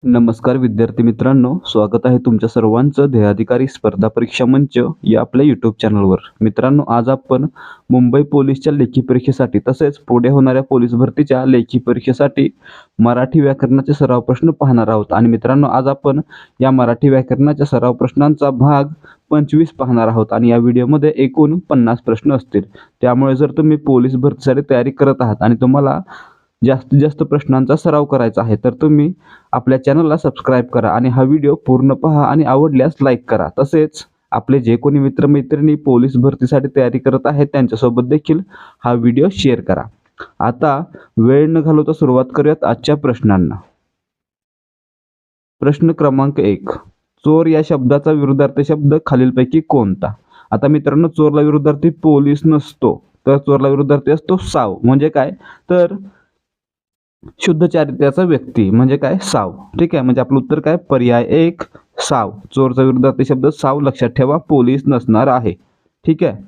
नमस्कार विद्यार्थी मित्रांनो, स्वागत आहे तुमच्या सर्वांचं ध्येयाधिकारी स्पर्धा परीक्षा मंच या आपल्या यूट्यूब चॅनलवर. मित्रांनो, आज आपण मुंबई पोलीसच्या लेखी परीक्षेसाठी तसेच पुढे होणाऱ्या पोलीस भरतीच्या लेखी परीक्षेसाठी मराठी व्याकरणाचे सराव प्रश्न पाहणार आहोत. आणि मित्रांनो, आज आपण या मराठी व्याकरणाच्या सराव प्रश्नांचा भाग 25 पाहणार आहोत आणि या व्हिडिओमध्ये एकूण 50 प्रश्न असतील. त्यामुळे जर तुम्ही पोलीस भरतीसाठी तयारी करत आहात आणि तुम्हाला जास्तीत जास्त प्रश्नांचा सराव करायचा आहे तर तुम्ही आपल्या चॅनलला सबस्क्राईब करा आणि हा व्हिडिओ पूर्ण पहा आणि आवडल्यास लाईक करा. तसेच आपले जे कोणी मित्रमैत्रिणी पोलीस भरतीसाठी तयारी करत आहेत त्यांच्यासोबत देखील हा व्हिडिओ शेअर करा. आता वेळ न घालवता सुरुवात करूयात आजच्या प्रश्नांना. प्रश्न क्रमांक 1. चोर या शब्दाचा विरुद्धार्थी शब्द खालीलपैकी कोणता? आता मित्रांनो, चोरला विरुद्धार्थी पोलीस नसतो, तर चोरला विरुद्धार्थी असतो साव. म्हणजे काय? तर शुद्ध चारित्र्याचा व्यक्ती म्हणजे काय? साव. ठीक आहे, म्हणजे आपलं उत्तर काय? पर्याय 1 साव. चोरचा विरुद्धार्थी शब्द साव. लक्षात ठेवा, पोलीस नसणार आहे. ठीक आहे.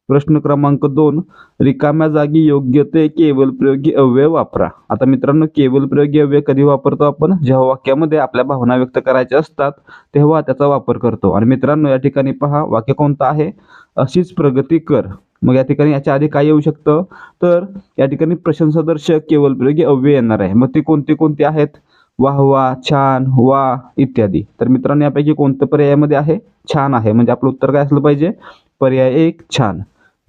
प्रश्न क्रमांक 2. रिकाम्या जागी योग्य ते केवलप्रयोगी अव्यय वापरा. आता मित्रांनो, केवलप्रयोगी अव्यय कधी वापरतो आपण? जेव्हा वाक्यामध्ये आपल्या भावना व्यक्त करायच्या असतात तेव्हा त्याचा वापर करतो. आणि मित्रांनो, या ठिकाणी पहा, वाक्य कोणतं आहे? अशीच प्रगती कर. मग या ठिकाणी याच्या आधी काय येऊ शकतं? तर या ठिकाणी प्रशंसादर्शक केवलप्रयोगी अव्यय येणार आहे. मग ती कोणती आहेत? वाह वाह, छान, वा इत्यादी. तर मित्रांनो, यापैकी कोणतं पर्यायामध्ये आहे? छान आहे. म्हणजे आपलं उत्तर काय असलं पाहिजे? पर्याय 1 छान.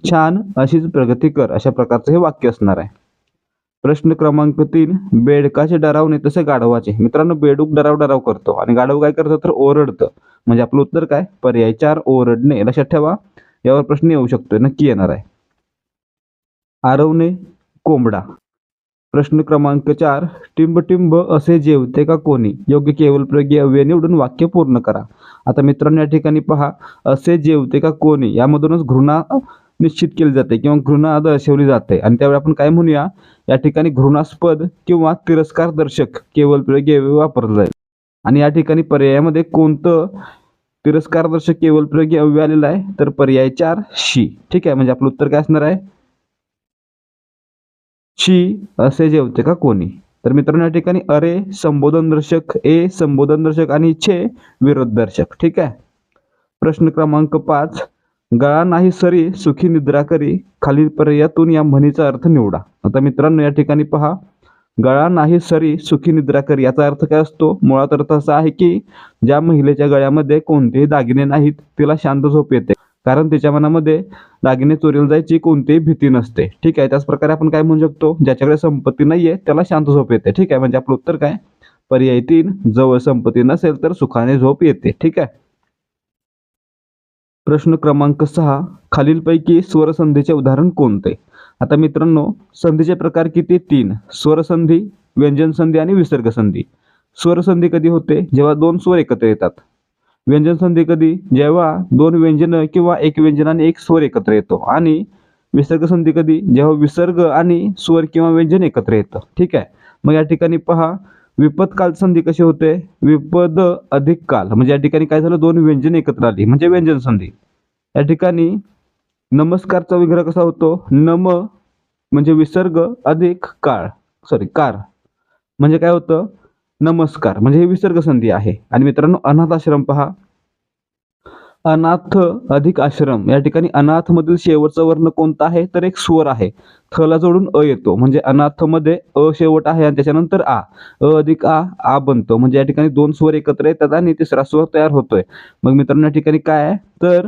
छान, अशीच प्रगती कर, अशा प्रकारचं हे वाक्य असणार आहे. प्रश्न क्रमांक 3. बेडकाचे डरावणे तसे गाढवाचे. मित्रांनो, बेडूक डराव करतो आणि गाढव काय करतं? तर ओरडतं. म्हणजे आपलं उत्तर काय? पर्याय 4 ओरडणे. लक्षात ठेवा, यावर प्रश्न येऊ शकतोय, नक्की येणार आहे. आरवणे कोंबडा. प्रश्न क्रमांक 4. टिंब असे जेवते का कोणी? योग्य केवलप्रयोगी अव्यय निवडून वाक्य पूर्ण करा. आता मित्रांनो, या ठिकाणी पहा, असे जेवते का कोणी यामधूनच घृणा निश्चित केली जाते किंवा घृणा दर्शवली जाते. आणि त्यावेळी आपण काय म्हणूया? या ठिकाणी घृणास्पद किंवा तिरस्कार दर्शक केवलप्रयोगी अव्यय वापरलं जाईल. आणि या ठिकाणी पर्यायामध्ये कोणतं तिरस्कारदर्शक केवलप्रयोगी अव्यय आलेलं आहे? तर पर्याय 4 शी. ठीक आहे, म्हणजे आपलं उत्तर काय असणार आहे? शी असे जेवते का कोणी? तर मित्रांनो, या ठिकाणी अरे संबोधनदर्शक, ए संबोधनदर्शक आणि छे विरोधदर्शक. ठीक आहे. प्रश्न क्रमांक 5. गळा नाही सरी सुखी निद्रा करी. खालील पर्यायातून या म्हणीचा अर्थ निवडा. आता मित्रांनो, या ठिकाणी पहा, गळा नाही सरी सुखी निद्रा करी याचा अर्थ काय असतो? मुळात अर्थ असा आहे की ज्या महिलेच्या गळ्यामध्ये कोणतेही दागिने नाहीत तिला शांत झोप येते, कारण तिच्या मनामध्ये दागिने चोरीला जायची कोणतीही भीती नसते. ठीक आहे. त्याच प्रकारे आपण काय म्हणू शकतो? ज्याच्याकडे संपत्ती नाहीये त्याला शांत झोप येते. ठीक आहे, म्हणजे आपलं उत्तर काय? पर्याय 3 जवळ संपत्ती नसेल तर सुखाने झोप येते. ठीक आहे. प्रश्न क्रमांक 6. खालीलपैकी स्वरसंधीचे उदाहरण कोणते? आता मित्रांनो, संधीचे प्रकार किती? 3. स्वरसंधी, व्यंजन संधी आणि विसर्ग संधी. स्वरसंधी कधी होते? जेव्हा 2 स्वर एकत्र येतात. व्यंजन संधी कधी? जेव्हा 2 व्यंजन किंवा एक व्यंजन आणि एक स्वर एकत्र येतो. आणि विसर्ग संधी कधी? जेव्हा विसर्ग आणि स्वर किंवा व्यंजन एकत्र येतं. ठीक आहे. मग या ठिकाणी पहा, विपद काल संधी कशी होते? विपद अधिक काल. म्हणजे या ठिकाणी काय झालं? 2 व्यंजन एकत्र आली म्हणजे व्यंजन संधी. या ठिकाणी नमस्कारचा विग्रह कसा होतो? नम म्हणजे विसर्ग अधिक काळ, कार म्हणजे काय होतं? नमस्कार. म्हणजे हे विसर्ग संधी आहे. आणि मित्रांनो, अनाथ आश्रम पहा, अनाथ अधिक आश्रम. या ठिकाणी अनाथ मधील शेवटचा वर्ण कोणता आहे? तर एक स्वर आहे. थला जोडून अ येतो, म्हणजे अनाथ मध्ये अ शेवट आहे आणि त्याच्यानंतर आ. अ अधिक आ बनतो. म्हणजे या ठिकाणी 2 स्वर एकत्र येतात आणि तिसरा स्वर तयार होतोय. मग मित्रांनो, या ठिकाणी काय आहे? तर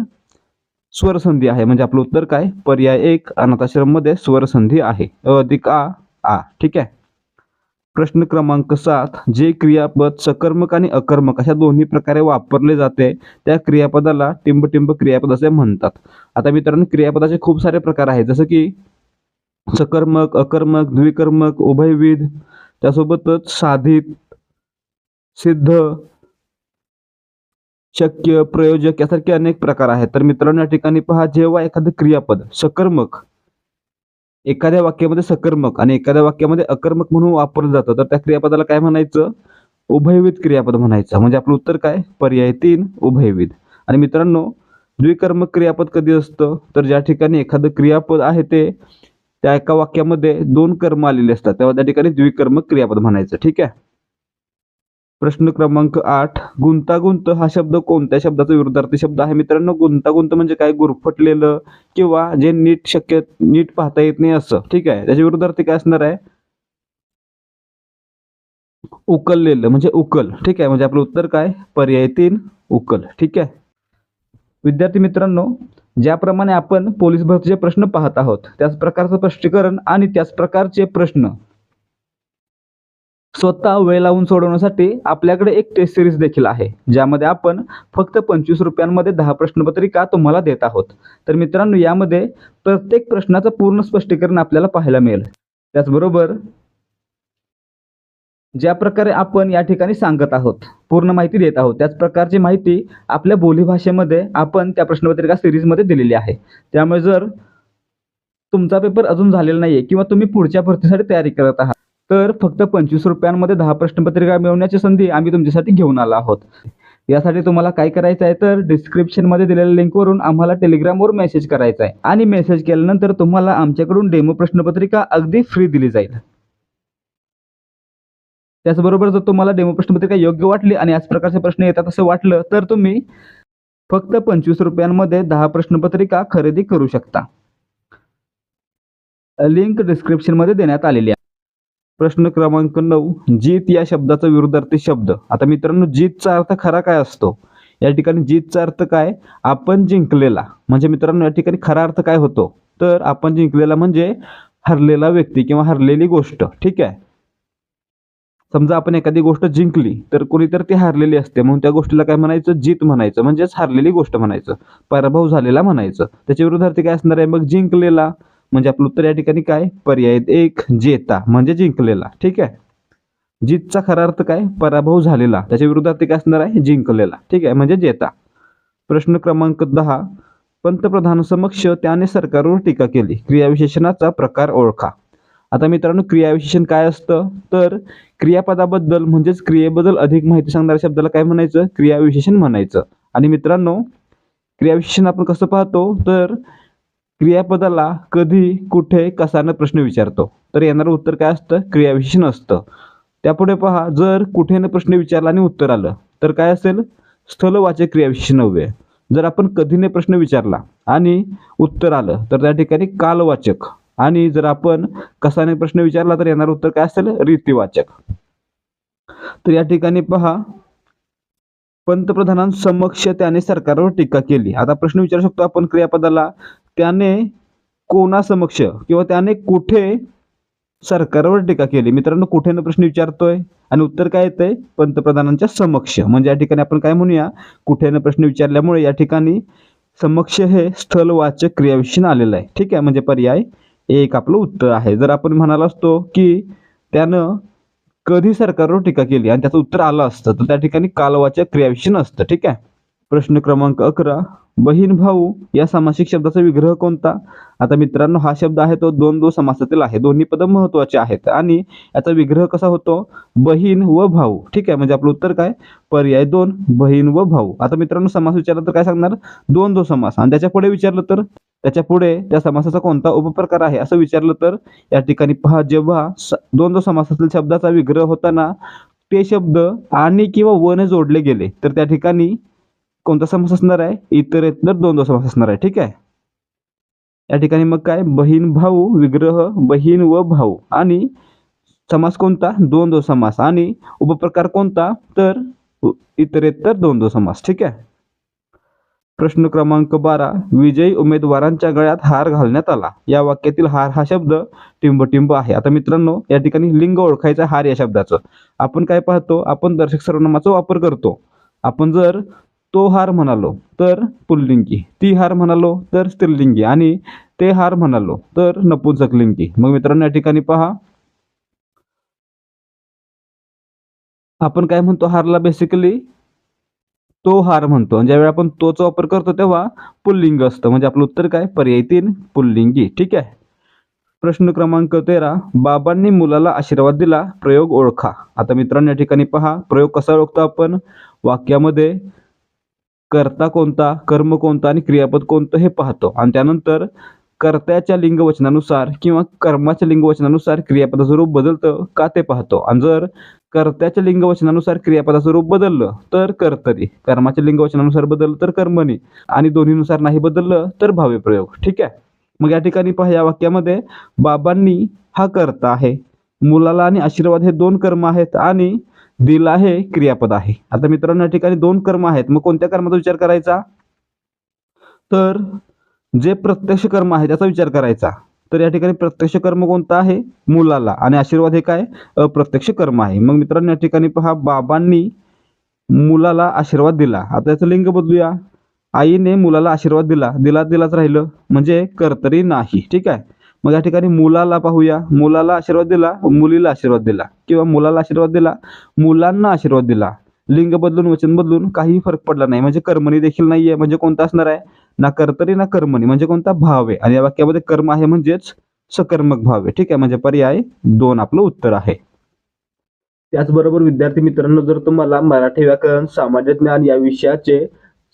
स्वरसंधी आहे. म्हणजे आपलं उत्तर काय? पर्याय 1 अनाथ आश्रम मध्ये स्वरसंधी आहे. अ अधिक आ. ठीक आहे. प्रश्न क्रमांक 7. जे क्रियापद सकर्मक आणि अकर्मक अशा दोन्ही प्रकारे वापरले जाते त्या क्रियापदाला टिंब क्रियापद असे म्हणतात. आता मित्रांनो, क्रियापदाचे खूप सारे प्रकार आहेत, जसं की सकर्मक, अकर्मक, द्विकर्मक, उभयविध, त्यासोबतच साधित, सिद्ध, शक्य, प्रयोजक यासारखे अनेक प्रकार आहेत. तर मित्रांनो, या ठिकाणी पहा, जेव्हा एखादं क्रियापद सकर्मक एखाद्या वाक्यामध्ये सकर्मक आणि एखाद्या वाक्यामध्ये अकर्मक म्हणून वापरलं जातं तर त्या क्रियापदाला काय म्हणायचं? उभयविध क्रियापद म्हणायचं. म्हणजे आपलं उत्तर काय? पर्याय 3 उभयविध. आणि मित्रांनो, द्विकर्मक क्रियापद कधी असतं? तर ज्या ठिकाणी एखादं क्रियापद आहे ते त्या एका वाक्यामध्ये 2 कर्म आलेले असतात तेव्हा त्या ठिकाणी द्विकर्मक क्रियापद म्हणायचं. ठीक आहे. प्रश्न क्रमांक 8, गुंतागुंत हा शब्द कोणत्या शब्दाचा विरुद्धार्थी शब्द आहे? मित्रांनो, गुंतागुंत म्हणजे काय? गुरफटलेलं किंवा जे नीट पाहता येत नाही असं. ठीक आहे. त्याच्या विरुद्धार्थी काय असणार आहे? उकललेलं म्हणजे उकल. ठीक आहे. म्हणजे आपलं उत्तर काय? पर्याय 3 उकल. ठीक आहे. विद्यार्थी मित्रांनो, ज्याप्रमाणे आपण पोलीस भरतीचे प्रश्न पाहत आहोत, त्याच प्रकारचं स्पष्टीकरण आणि त्याच प्रकारचे प्रश्न स्वतः वेळ लावून सोडवण्यासाठी आपल्याकडे एक टेस्ट सिरीज देखील आहे, ज्यामध्ये आपण फक्त ₹25 10 प्रश्नपत्रिका तुम्हाला देत आहोत. तर मित्रांनो, यामध्ये प्रत्येक प्रश्नाचं पूर्ण स्पष्टीकरण आपल्याला पाहायला मिळेल. त्याचबरोबर ज्या प्रकारे आपण या ठिकाणी सांगत आहोत, पूर्ण माहिती देत आहोत, त्याच प्रकारची माहिती आपल्या बोलीभाषेमध्ये आपण त्या प्रश्नपत्रिका सिरीजमध्ये दिलेली आहे. त्यामुळे जर तुमचा पेपर अजून झालेला नाहीये किंवा तुम्ही पुढच्या भरतीसाठी तयारी करत आहात, तर फक्त ₹25 10 प्रश्नपत्रिका मिळवण्याची संधी आम्ही तुमच्यासाठी घेऊन आलो आहोत. यासाठी तुम्हाला काय करायचं आहे, तर डिस्क्रिप्शनमध्ये दिलेल्या लिंकवरून आम्हाला टेलिग्रामवर मेसेज करायचा आहे आणि मेसेज केल्यानंतर तुम्हाला आमच्याकडून डेमो प्रश्नपत्रिका अगदी फ्री दिली जाईल. त्याचबरोबर जर तुम्हाला डेमो प्रश्नपत्रिका योग्य वाटली आणि याच प्रकारचे प्रश्न येतात असं वाटलं, तर तुम्ही फक्त ₹25 10 प्रश्नपत्रिका खरेदी करू शकता. लिंक डिस्क्रिप्शनमध्ये देण्यात आलेली आहे. प्रश्न क्रमांक 9, जीत या शब्दाचा विरुद्धार्थी शब्द. आता मित्रांनो, जीतचा अर्थ खरा काय असतो? या ठिकाणी जीतचा अर्थ काय? आपण जिंकलेला. म्हणजे मित्रांनो, या ठिकाणी खरा अर्थ काय होतो? तर आपण जिंकलेला म्हणजे हरलेला व्यक्ती किंवा हरलेली गोष्ट. ठीक आहे. समजा आपण एखादी गोष्ट जिंकली, तर कोणीतरी ती हारलेली असते, म्हणून त्या गोष्टीला काय म्हणायचं? जीत म्हणायचं, म्हणजेच हरलेली गोष्ट म्हणायचं, पराभव झालेला म्हणायचं. त्याच्या विरुद्धार्थी काय असणार आहे? मग जिंकलेला. म्हणजे आपलं उत्तर या ठिकाणी काय? पर्याय 1 जेता म्हणजे जिंकलेला. ठीक आहे. जीतचा खरा अर्थ काय? पराभव झालेला. त्याच्या विरुद्धार्थी काय असणार आहे? जिंकलेला. ठीक आहे, म्हणजे जेता. प्रश्न क्रमांक 10, पंतप्रधानांसमक्ष त्याने सरकारवर टीका केली. क्रियाविशेषणाचा प्रकार ओळखा. आता मित्रांनो, क्रियाविशेषण काय असतं? तर क्रियापदाबद्दल म्हणजेच क्रियेबद्दल अधिक माहिती सांगणाऱ्या शब्दाला काय म्हणायचं? क्रियाविशेषण म्हणायचं. आणि मित्रांनो, क्रियाविशेषण आपण कसं पाहतो? तर क्रियापदाला कधी, कुठे, कशानं प्रश्न विचारतो. तर येणारं उत्तर काय असतं? क्रियाविशेषण असतं. त्यापुढे पहा, जर कुठेनं प्रश्न विचारला आणि उत्तर आलं, तर काय असेल? स्थलवाचक क्रियाविशेषण अव्यय. जर आपण कधीने प्रश्न विचारला आणि उत्तर आलं, तर त्या ठिकाणी कालवाचक. आणि जर आपण कशाने प्रश्न विचारला, तर येणारं उत्तर काय असेल? रीतिवाचक. तर या ठिकाणी पहा, पंतप्रधानांसमक्ष त्याने सरकारवर टीका केली. आता प्रश्न विचारू शकतो आपण क्रियापदाला, त्याने कोणासमक्ष किंवा त्याने कुठे सरकारवर टीका केली. मित्रांनो, कुठेनं प्रश्न विचारतोय आणि उत्तर काय येतंय? पंतप्रधानांच्या समक्ष. म्हणजे या ठिकाणी आपण काय म्हणूया? कुठेनं प्रश्न विचारल्यामुळे या ठिकाणी समक्ष हे स्थलवाचक क्रियाविशेषण आलेलं आहे. ठीक आहे, म्हणजे पर्याय 1 आपलं उत्तर आहे. जर आपण म्हणालो असतो की त्यानं कधी सरकारवर टीका केली आणि त्याचं उत्तर आलं असतं, तर त्या ठिकाणी कालवाचक क्रियाविशेषण असतं. ठीक आहे. प्रश्न क्रमांक 11, बहीण भाऊ या सामासिक शब्दाचा विग्रह कोणता? आता मित्रांनो, हा शब्द आहे तो द्वंद्व समासातील आहे. दोन्ही पद महत्वाचे आहेत आणि याचा विग्रह कसा होतो? बहीण व भाऊ. ठीक आहे, म्हणजे आपलं उत्तर काय? पर्याय 2 बहीण व भाऊ. आता मित्रांनो, समास विचारला तर काय सांगणार? द्वंद्व समास. आणि त्याच्या पुढे विचारलं तर त्याच्या पुढे त्या समासाचा कोणता उपप्रकार आहे असं विचारलं तर या ठिकाणी पहा, जेव्हा द्वंद्व समासातील शब्दाचा विग्रह होताना ते शब्द आणि किंवा व ने जोडले गेले, तर त्या ठिकाणी कोणता समास असणार आहे? इतरेतर द्वंद्व समास असणार आहे. ठीक आहे. या ठिकाणी मग काय? बहीण भाऊ विग्रह बहीण व भाऊ आणि समास कोणता? द्वंद्व समास. आणि उपप्रकार कोणता? तर इतरेतर द्वंद्व समास. ठीक आहे. प्रश्न क्रमांक 12, विजयी उमेदवारांच्या गळ्यात हार घालण्यात आला. या वाक्यातील हार हा शब्द टिंबटिंब आहे. आता मित्रांनो, या ठिकाणी लिंग ओळखायचं हार या शब्दाचं. आपण काय पाहतो? आपण दर्शक सर्वनामाचा वापर करतो. आपण जर तो हार म्हणालो तर पुल्लिंगी, ती हार म्हणालो तर स्त्रीलिंगी आणि ते हार म्हणालो तर नपुंसकलिंगी. मग मित्रांनो, या ठिकाणी पहा, आपण काय म्हणतो? हारला बेसिकली तो हार म्हणतो. आणि ज्यावेळी आपण तोचा वापर करतो तेव्हा पुल्लिंग असतं. म्हणजे आपलं उत्तर काय? पर्याय 3 पुल्लिंगी. ठीक आहे. प्रश्न क्रमांक 13, बाबांनी मुलाला आशीर्वाद दिला. प्रयोग ओळखा. आता मित्रांनो, या ठिकाणी पहा, प्रयोग कसा ओळखतो आपण? वाक्यामध्ये कर्ता कोणता, कर्म कोणता आणि क्रियापद कोणतं हे पाहतो आणि त्यानंतर कर्त्याच्या लिंगवचनानुसार किंवा कर्माच्या लिंगवचनानुसार क्रियापदाचं रूप बदलतं का ते पाहतो. आणि जर कर्त्याच्या लिंगवचनानुसार क्रियापदाचं रूप बदललं तर कर्तरी, कर्माच्या लिंगवचनानुसार बदललं तर कर्मणी आणि दोन्हीनुसार नाही बदललं तर भावी प्रयोग. ठीक आहे. मग या ठिकाणी पहा, या वाक्यामध्ये बाबांनी हा कर्ता आहे, मुलाला आणि आशीर्वाद हे दोन कर्म आहेत आणि दिला हे क्रियापद आहे. आता मित्रांनो या ठिकाणी दोन कर्म आहेत, मग कोणत्या कर्माचा विचार करायचा? तर जे प्रत्यक्ष कर्म आहे त्याचा विचार करायचा. तर या ठिकाणी प्रत्यक्ष कर्म कोणतं आहे? मुलाला, आणि आशीर्वाद हे काय? अप्रत्यक्ष कर्म आहे. मग मित्रांनो या ठिकाणी पहा, बाबांनी मुलाला आशीर्वाद दिला. आता याचं लिंग बदलूया. आईने मुलाला आशीर्वाद दिला, दिलाच राहिलं म्हणजे कर्तरी नाही. ठीक आहे. मग या ठिकाणी मुलाला पाहूया, मुलाला आशीर्वाद दिला, मुलीला आशीर्वाद दिला, किंवा मुलाला आशीर्वाद दिला, मुलांना आशीर्वाद दिला. लिंग बदलून वचन बदलून काही फरक पडला नाही, म्हणजे कर्मणी देखील नाहीये. म्हणजे कोणता असणार आहे? ना कर्तरी ना कर्मणी, म्हणजे कोणता? भाव आहे. आणि या वाक्यामध्ये कर्म आहे म्हणजेच सकर्मक भाव आहे. ठीक आहे. म्हणजे पर्याय 2 आपलं उत्तर आहे. त्याचबरोबर विद्यार्थी मित्रांनो, जर तुम्हाला मराठी व्याकरण, सामान्य ज्ञान या विषयाचे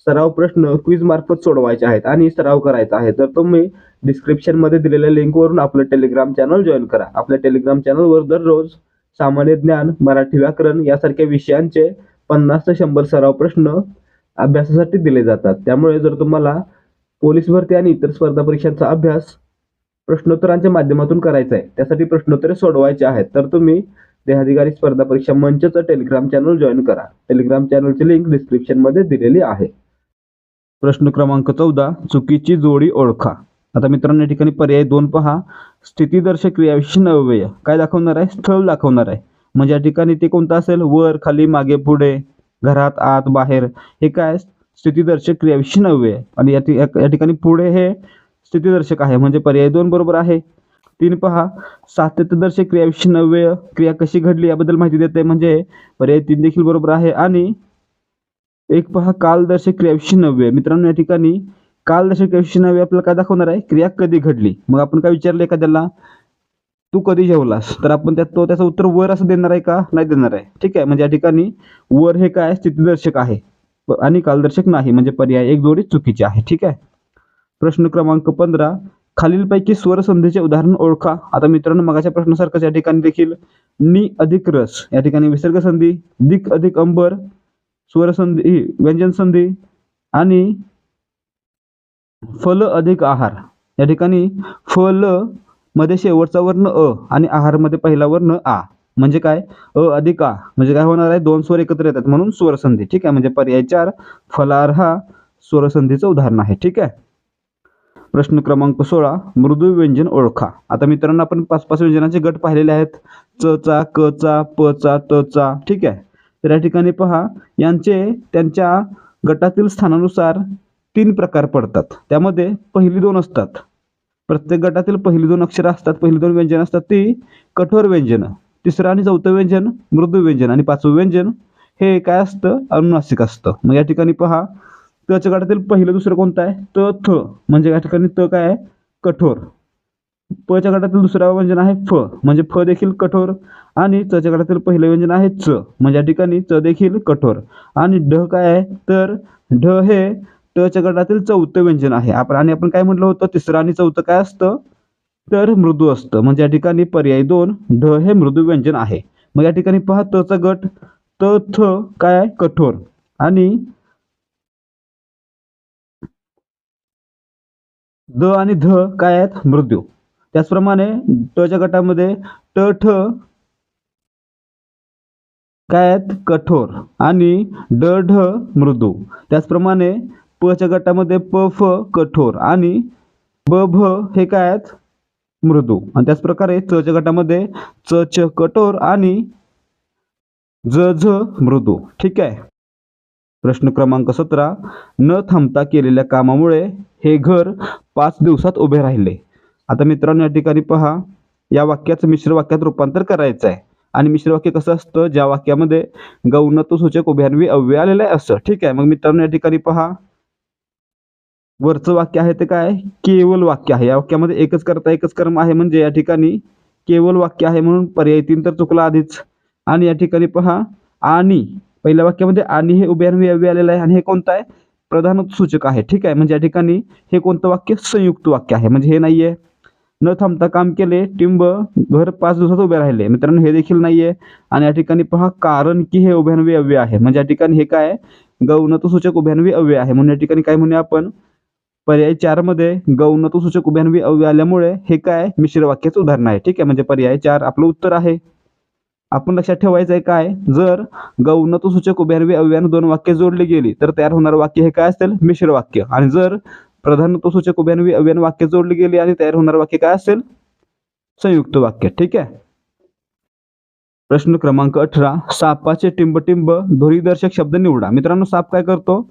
सराव प्रश्न क्विज मार्फत सोडवायचे आहेत आणि सराव करायचा आहे, तर तुम्ही डिस्क्रिप्शन मध्ये दिलेल्या लिंकवरून आपलं टेलिग्राम चॅनल जॉईन करा. आपल्या टेलिग्राम चॅनलवर दररोज सामान्य ज्ञान, मराठी व्याकरण यासारख्या विषयांचे 50 ते 100 सराव प्रश्न अभ्यासासाठी दिले जातात. त्यामुळे जर तुम्हाला पोलीस भरती आणि इतर स्पर्धा परीक्षांचा अभ्यास प्रश्नोत्तरांच्या माध्यमातून करायचा आहे, त्यासाठी प्रश्नोत्तरे सोडवायचे आहेत, तर तुम्ही देहाधिकारी स्पर्धा परीक्षा मंचचं टेलिग्राम चॅनल जॉईन करा. टेलिग्राम चॅनलची लिंक डिस्क्रिप्शन मध्ये दिलेली आहे. प्रश्न क्रमांक 14, चुकीची जोडी ओळखा. आता मित्रांनो या ठिकाणी पर्याय 2 पहा. स्थितीदर्शक क्रियाविशेषण अव्यय काय दाखवणार आहे? स्थळ दाखवणार आहे. म्हणजे या ठिकाणी ते कोणतं असेल? वर, खाली, मागे, पुढे, घरात, आत, बाहेर, हे काय? स्थितीदर्शक क्रियाविशेषण अव्यय. आणि या ठिकाणी पुढे हे स्थितीदर्शक आहे, म्हणजे पर्याय 2 बरोबर आहे. 3 पहा, सातत्यदर्शक क्रियाविशेषण अव्यय क्रिया कशी घडली याबद्दल माहिती देते, म्हणजे पर्याय 3 देखील बरोबर आहे. आणि 1 पहा, कालदर्शक क्रियाविशेषण अव्यय. मित्रांनो या ठिकाणी कालदर्शक क्रियाविशेषण अव्यय आपल्याला काय दाखवणार आहे? क्रिया कधी घडली. मग आपण काय विचारलं एखाद्याला, तू कधी जेवलास, तर आपण त्याचं उत्तर वर असं देणार आहे का? नाही देणार आहे. ठीक आहे. म्हणजे या ठिकाणी वर हे काय? स्थितीदर्शक आहे आणि कालदर्शक नाही, म्हणजे पर्याय 1 जोडी चुकीची आहे. ठीक आहे. प्रश्न क्रमांक 15, खालीलपैकी स्वरसंधीचे उदाहरण ओळखा. आता मित्रांनो मगाच्या प्रश्नासारखंच या ठिकाणी देखील नि अधिक रस, या ठिकाणी विसर्ग संधी, दिक अधिक अंबर, स्वरसंधी, व्यंजन संधी, आणि फल अधिक आहार. या ठिकाणी फल मध्ये शेवटचा वर्ण अ आणि आहार मध्ये पहिला वर्ण आ, म्हणजे काय? अ अधिक आ, म्हणजे काय होणार आहे? 2 स्वर एकत्र येतात म्हणून स्वरसंधी. ठीक आहे. म्हणजे पर्याय 4 फलार हा स्वरसंधीचं उदाहरण आहे. ठीक आहे. प्रश्न क्रमांक 16, मृदू व्यंजन ओळखा. आता मित्रांनो आपण 5-5 व्यंजनाचे गट पाहिलेले आहेत. च चा, क चा, प चा, त चा. ठीक आहे. तर या ठिकाणी पहा, यांचे त्यांच्या गटातील स्थानानुसार 3 प्रकार पडतात. त्यामध्ये पहिली 2 असतात, प्रत्येक गटातील पहिली 2 अक्षरं असतात, पहिली 2 व्यंजन असतात ती कठोर व्यंजन, तिसरं आणि चौथं व्यंजन मृदू व्यंजन, आणि 5वं व्यंजन हे काय असतं? अनुनासिक असतं. मग या ठिकाणी पहा, त च्या गटातील पहिलं दुसरं कोणतं आहे? त थ, म्हणजे या ठिकाणी त काय आहे? कठोर. प च्या गटातील दुसरं व्यंजन आहे फ, म्हणजे फ देखील कठोर. आणि च च्या गटातील पहिलं व्यंजन आहे च, म्हणजे या ठिकाणी च देखील कठोर. आणि ढ काय आहे? तर ढ हे ट च्या गटातील चौथं व्यंजन आहे. आपण काय म्हटलं होतं? तिसरं आणि चौथं काय असतं? तर मृदू असतं. म्हणजे या ठिकाणी पर्याय 2 ढ हे मृदू व्यंजन आहे. मग या ठिकाणी पहा, त चा गट त थ काय आहे? कठोर. आणि द आणि ध काय आहेत? मृदू. त्याचप्रमाणे ट च्या गटामध्ये ट ठ काय आहेत? कठोर. आणि ड ढ मृदू. त्याचप्रमाणे प च्या गटामध्ये प फ कठोर आणि ब भ हे काय आहेत? मृदू. आणि त्याच प्रकारे च च्या गटामध्ये च च कठोर आणि ज झ मृदू. ठीक आहे. प्रश्न क्रमांक 17, न थांबता केलेल्या कामामुळे हे घर 5 दिवसात उभे राहिले. आता मित्रांनो या ठिकाणी पहा, या वाक्याचं मिश्र वाक्यात रूपांतर करायचं आहे. आणि मिश्र वाक्य कसं असतं? ज्या वाक्यामध्ये गौणत्व सूचक उभयान्वी अव्यय आलेलं आहे असं. ठीक आहे. मग मित्रांनो या ठिकाणी पहा, वरचं वाक्य आहे ते काय? केवल वाक्य आहे. या वाक्यामध्ये एकच कर्ता एकच कर्म आहे, म्हणजे या ठिकाणी केवल वाक्य आहे म्हणून पर्याय 3 तर चुकला आधीच. आणि या ठिकाणी पहा, आणि पहिल्या वाक्यामध्ये आणि हे उभयान्वी अव्यय आलेलं आहे, आणि हे कोणतं आहे? प्रधानत्व सूचक आहे. ठीक आहे. म्हणजे या ठिकाणी हे कोणतं वाक्य? संयुक्त वाक्य आहे, म्हणजे हे नाहीये. न थांबता काम केले, टिंब घर 5 दिवसात उभे राहिले. मित्रांनो हे देखील नाहीये. आणि या ठिकाणी पहा कारण की हे उभयन्वी अव्यय आहे. म्हणजे या ठिकाणी हे काय गौणत्वसूचक उभयन्वी अव्यय आहे. म्हणून या ठिकाणी काय म्हणूया आपण पर्याय 4 मध्ये गौणत्वसूचक उभयन्वी अव्यय आल्यामुळे हे काय मिश्र वाक्याचं उदाहरण आहे. ठीक आहे, म्हणजे पर्याय 4 आपलं उत्तर आहे. आपण लक्षात ठेवायचं आहे काय, जर गौणत्वसूचक उभयन्वी अव्ययाने 2 वाक्य जोडली गेली तर तयार होणारं वाक्य हे काय असेल मिश्र वाक्य. आणि जर प्रधानत्वसूचक उभयन्वी अव्ययाने वाक्य जोडली गेली आणि तयार होणारं वाक्य काय असेल संयुक्त वाक्य. ठीक आहे. प्रश्न क्रमांक 18 सापाचे टिंब टिंब ध्वनिदर्शक शब्द निवडा. मित्रांनो साप काय करतो,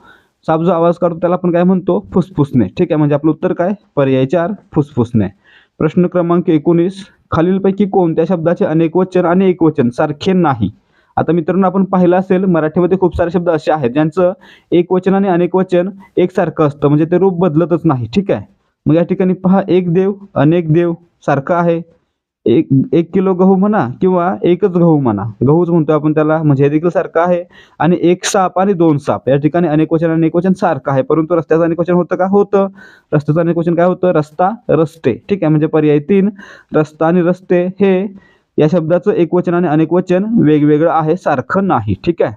साप जो आवाज काढतो त्याला आपण काय म्हणतो फुसफुसणे. ठीक आहे, म्हणजे आपलं उत्तर काय पर्याय 4 फुसफुसणे. प्रश्न क्रमांक 19 खालीलपैकी कोणत्या शब्दाचे अनेकवचन आणि एकवचन सारखे नाही. आता मित्रांनो आपण पाहिलं असेल मराठीमध्ये खूप सारे शब्द असे आहेत ज्यांचं एकवचन आणि अनेकवचन एकसारखं असतं, म्हणजे ते रूप बदलतच नाही. ठीक आहे, मग या ठिकाणी पहा एक देव अनेक देव सारखं आहे. एक किलो गहू म्हणा किंवा एकच गहू म्हणा, गहूच म्हणतो आपण त्याला, म्हणजे हे देखील सारखं आहे. आणि एक साप आणि 2 साप या ठिकाणी अनेकवचन आणि एकवचन सारखं आहे. परंतु रस्त्याचं अनेकवचन होतं का, होतं. रस्त्याचं अनेकवचन काय होतं रस्ता रस्ते. ठीक आहे, म्हणजे पर्याय 3 रस्ता आणि रस्ते हे या शब्दाचं एकवचन आणि अनेकवचन वेगवेगळं आहे, सारखं नाही. ठीक आहे.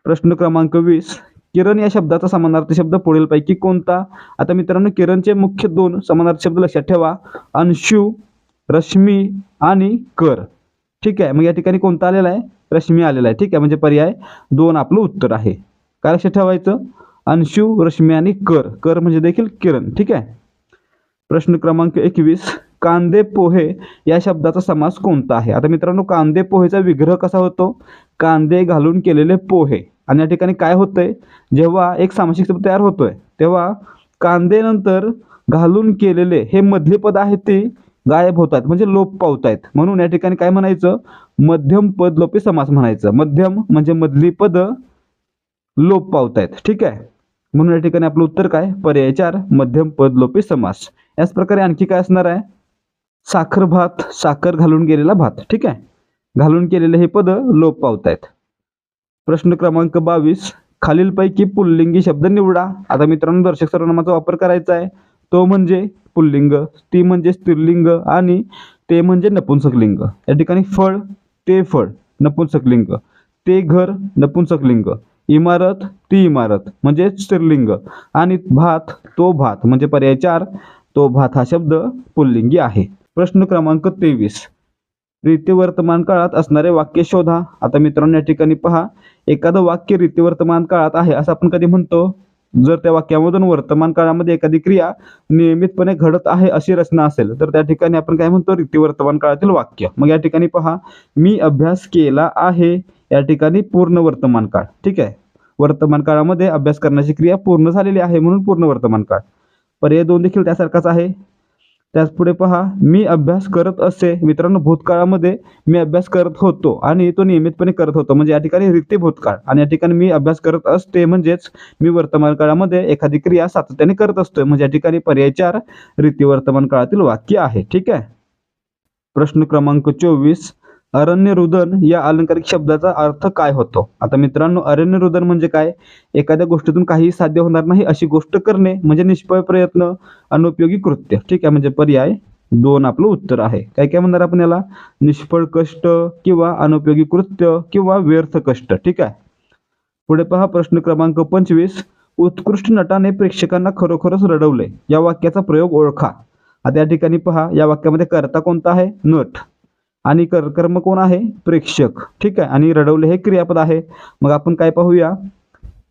प्रश्न क्रमांक 20 किरण या शब्दाचा समानार्थी शब्द पुढीलपैकी कोणता. आता मित्रांनो किरणचे मुख्य 2 समानार्थी शब्द लक्षात ठेवा, अंशु रश्मी आणि कर. ठीक आहे, मग या ठिकाणी कोणता आलेला आहे रश्मी आलेला आहे. ठीक आहे, म्हणजे पर्याय 2 आपलं उत्तर आहे. काय लक्षात ठेवायचं अंशु रश्मी आणि कर, कर म्हणजे देखील किरण. ठीक आहे. प्रश्न क्रमांक 21 कांदे पोहे या शब्दाचा समास कोणता आहे. आता मित्रांनो कांदे पोहेचा विग्रह कसा होतो, कांदे घालून केलेले पोहे. आणि या ठिकाणी काय होतंय जेव्हा एक सामासिक शब्द तयार होतोय तेव्हा कांदे नंतर घालून केलेले हे मधले पद आहेत ते गायब होतात, म्हणजे लोप पावतायत. म्हणून या ठिकाणी काय म्हणायचं मध्यम पद लोपी समास म्हणायचं. मध्यम म्हणजे मधली पद लोप पावतायत. ठीक आहे, म्हणून या ठिकाणी आपलं उत्तर काय पर्याय 4 मध्यम पद लोपी समास. याच प्रकारे आणखी काय असणार आहे साखर भात साखर घालून गेलेला भात. ठीक आहे, घालून केलेले हे पद लोप पावतायत. प्रश्न क्रमांक 22 खालीलपैकी पुल्लिंगी शब्द निवडा. आता मित्रांनो दर्शक सर्वनामाचा वापर करायचा आहे. तो म्हणजे पुल्लिंग, ती म्हणजे स्त्रीलिंग आणि ते म्हणजे नपुंसकलिंग. या ठिकाणी फळ ते फळ नपुंसकलिंग, ते घर नपुंसकलिंग, इमारत ती इमारत म्हणजे स्त्रीलिंग आणि भात तो भात म्हणजे पर्याय 4 तो भात हा शब्द पुल्लिंगी आहे. प्रश्न क्रमांक 23 रीती वर्तमान काळात असणारे वाक्य शोधा. आता मित्रांनो या ठिकाणी पहा एखादं वाक्य रीती वर्तमान काळात आहे असं आपण कधी म्हणतो जर त्या वाक्यामधून वर्तमान काळामध्ये एखादी क्रिया नियमितपणे घडत आहे अशी रचना असेल तर त्या ठिकाणी आपण काय म्हणतो रीती वर्तमान काळातील वाक्य. मग या ठिकाणी पहा मी अभ्यास केला आहे, या ठिकाणी पूर्ण वर्तमान काळ. ठीक आहे, वर्तमान काळामध्ये अभ्यास करण्याची क्रिया पूर्ण झालेली आहे म्हणून पूर्ण वर्तमान काळ. पर्याय 2 देखील त्यासारखाच आहे. त्याच पुढे पहा मी अभ्यास करत असे. मित्रांनो भूतकाळामध्ये मी अभ्यास करत होतो आणि तो नियमितपणे करत होतो म्हणजे या ठिकाणी रीती भूतकाळ. आणि या ठिकाणी मी अभ्यास करत असते म्हणजेच मी वर्तमान काळामध्ये एखादी क्रिया सातत्याने करत असतोय म्हणजे या ठिकाणी पर्याय 4 रीती वर्तमान काळातील वाक्य आहे. ठीक आहे. प्रश्न क्रमांक 24 अरण्य रुदन या अलंकारिक शब्दाचा अर्थ काय होतो. आता मित्रांनो अरण्य रुदन म्हणजे काय एखाद्या गोष्टीतून काही साध्य होणार नाही अशी गोष्ट करणे म्हणजे निष्फळ प्रयत्न अनुपयोगी कृत्य. ठीक आहे, म्हणजे पर्याय 2 आपलं उत्तर आहे. काय काय म्हणणार आपण याला निष्फळ कष्ट किंवा अनुपयोगी कृत्य किंवा व्यर्थ कष्ट. ठीक आहे. पुढे पहा प्रश्न क्रमांक 25 उत्कृष्ट नटाने प्रेक्षकांना खरोखरच रडवले या वाक्याचा प्रयोग ओळखा. आता या ठिकाणी पहा या वाक्यामध्ये कर्ता कोणता आहे नट आणि कर्म कोण आहे प्रेक्षक. ठीक आहे, आणि रडवले हे क्रियापद आहे. मग आपण काय पाहूया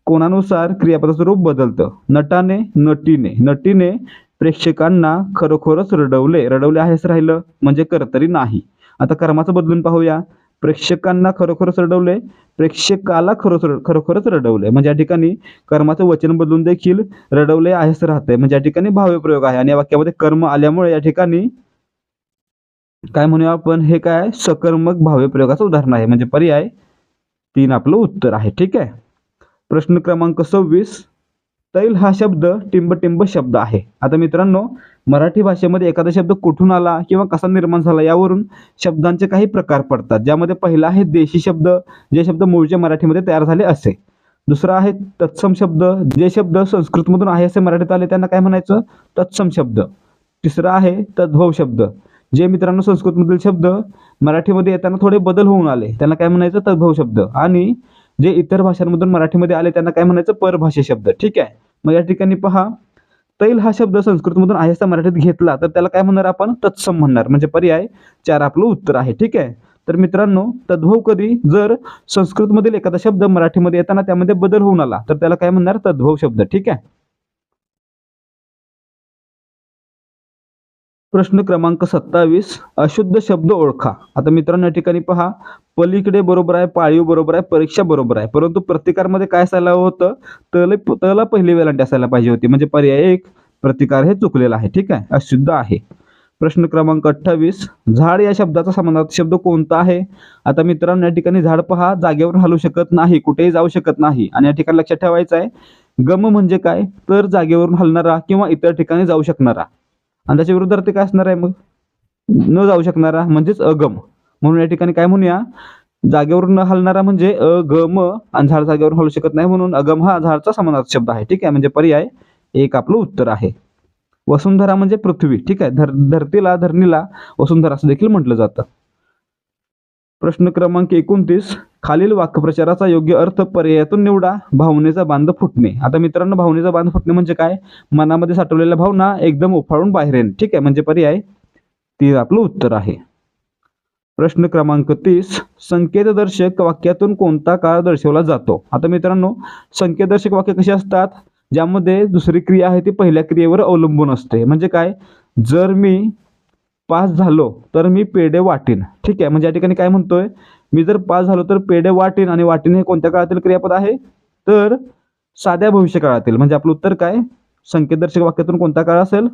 कोणानुसार क्रियापदाचं रूप बदलतं. नटाने नटीने, नटीने प्रेक्षकांना खरोखरच रडवले, रडवले आहेच राहिलं म्हणजे कर्तरी नाही. आता कर्माचं बदलून पाहूया प्रेक्षकांना खरोखरच रडवले प्रेक्षकाला खरोखरच रडवले म्हणजे या ठिकाणी कर्माचं वचन बदलून देखील रडवले आहेच राहते म्हणजे या ठिकाणी भाव्य प्रयोग आहे. आणि या वाक्यामध्ये कर्म आल्यामुळे या ठिकाणी काय म्हणूया आपण हे काय सकर्मक भाव्य प्रयोगाचं उदाहरण आहे म्हणजे पर्याय 3 आपलं उत्तर आहे. ठीक आहे. प्रश्न क्रमांक 26 तैल हा शब्द टिंब टिंब शब्द आहे. आता मित्रांनो मराठी भाषेमध्ये एखादा शब्द कुठून आला किंवा कसा निर्माण झाला यावरून शब्दांचे काही प्रकार पडतात. ज्यामध्ये पहिला आहे देशी शब्द जे शब्द मूळचे मराठीमध्ये तयार झाले असे. दुसरा आहे तत्सम शब्द जे शब्द संस्कृतमधून आहे असे मराठीत आले त्यांना काय म्हणायचं तत्सम शब्द. तिसरा आहे तद्भव शब्द. जे मित्रांनो संस्कृतमधील शब्द मराठीमध्ये येताना थोडे बदल होऊन आले त्यांना काय म्हणायचं तद्भव शब्द. आणि जे इतर भाषांमधून मराठीमध्ये आले त्यांना काय म्हणायचं परभाषे शब्द. ठीक आहे. मग या ठिकाणी पहा, तैल हा शब्द संस्कृतमधून आहेसा मराठीत घेतला तर त्याला काय म्हणणार आपण तत्सम म्हणणार. म्हणजे पर्याय 4 आपलं उत्तर आहे. ठीक आहे. तर मित्रांनो तद्भव कधी जर संस्कृतमधील एखादा शब्द मराठीमध्ये येताना त्यामध्ये बदल होऊन आला तर त्याला काय म्हणणार तद्भव शब्द. ठीक आहे. प्रश्न क्रमांक 27, अशुद्ध शब्द ओळखा. आता मित्रांनो या ठिकाणी पहा, पलीकडे बरोबर आहे, पाळीव बरोबर आहे, परीक्षा बरोबर आहे, परंतु प्रतिकारमध्ये काय असायला होतं, तला पहिली वेलांटी असायला पाहिजे होती. म्हणजे पर्याय 1 प्रतिकार हे चुकलेला आहे. ठीक आहे, अशुद्ध आहे. प्रश्न क्रमांक 28, झाड या शब्दाचा समानार्थी शब्द कोणता आहे. आता मित्रांनो या ठिकाणी झाड पहा जागेवरून हलू शकत नाही, कुठेही जाऊ शकत नाही. आणि या ठिकाणी लक्षात ठेवायचं आहे, गम म्हणजे काय तर जागेवरून हलणारा किंवा इतर ठिकाणी जाऊ शकणारा. आणि त्याच्या विरुद्धार्थी काय असणार आहे मग न जाऊ शकणारा म्हणजेच अगम. म्हणून या ठिकाणी काय म्हणूया, जागेवरून न हलणारा म्हणजे अगम आणि झाड जागेवरून हलू शकत नाही म्हणून अगम हा झाडचा समानार्थी शब्द आहे. ठीक आहे, म्हणजे पर्याय 1 आपलं उत्तर आहे. वसुंधरा म्हणजे पृथ्वी. ठीक आहे, धरतीला धरणीला वसुंधरा असं देखील म्हटलं जातं. प्रश्न क्रमांक 29, खालील वाक्यप्रचाराचा योग्य अर्थ पर्यायातून निवडा. भावनेचा बांध फुटणे. आता मित्रांनो भावनेचा बांध फुटणे म्हणजे काय, मनामध्ये साठवलेल्या भावना एकदम उफाळून बाहेर येणे. ठीक आहे, म्हणजे पर्याय 3 आपलं उत्तर आहे. प्रश्न क्रमांक 30, संकेतदर्शक वाक्यातून कोणता काळ दर्शवला जातो. आता मित्रांनो संकेतदर्शक वाक्य कशी असतात, ज्यामध्ये दुसरी क्रिया आहे ती पहिल्या क्रियेवर अवलंबून असते. म्हणजे काय, जर मी पास झालो तर मी पेढे वाटीन. ठीक आहे, म्हणजे या ठिकाणी काय म्हणतोय, मी जर पास झालो तर पेढे वाटीन. आणि वाटीन हे कोणत्या काळातील क्रियापद आहे तर साध्या भविष्यकाळातील. म्हणजे आपलं उत्तर काय, संकेतदर्शक वाक्यातून कोणता काळ असेल